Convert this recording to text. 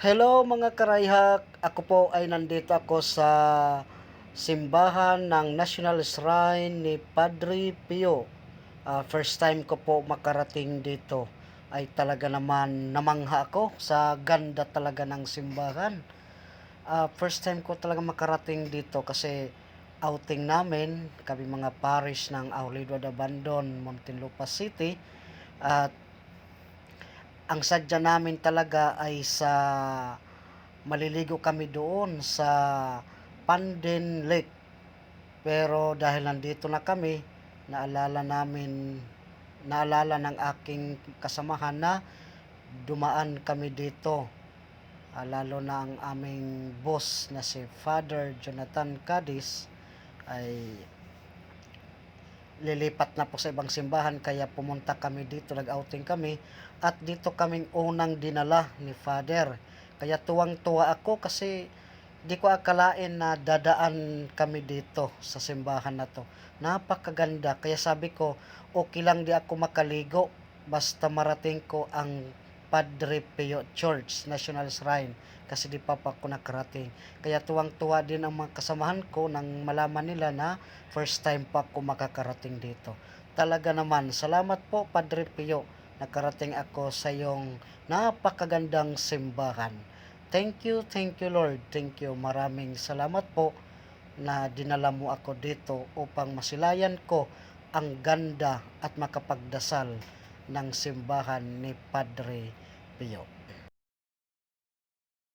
Hello mga karayhak, ako po ay nandito ako sa simbahan ng National Shrine ni Padre Pio. First time ko po makarating dito ay talaga naman namangha ako sa ganda talaga ng simbahan. First time ko talaga makarating dito kasi outing namin, kami mga parish ng Aulido de Bandon, Muntinlupa City. At ang sadya namin talaga ay sa maliligo kami doon sa Panden Lake. Pero dahil nandito na kami, naalala ng aking kasamahan na dumaan kami dito. Lalo na ang aming boss na si Father Jonathan Cadiz ay lilipat na po sa ibang simbahan, kaya pumunta kami dito, nag-outing kami at dito kaming unang dinala ni Father. Kaya tuwang-tuwa ako kasi di ko akalain na dadaan kami dito sa simbahan na to. Napakaganda, kaya sabi ko okay lang di ako makaligo basta marating ko ang Padre Pio Church National Shrine, kasi di pa ako nakarating. Kaya tuwang-tuwa din ang mga kasamahan ko nang malaman nila na first time pa ako makakarating dito. Talaga naman, salamat po Padre Pio, nakarating ako sa iyong napakagandang simbahan. Thank you Lord, thank you. Maraming salamat po na dinala mo ako dito upang masilayan ko ang ganda at makapagdasal ng simbahan ni Padre Pio.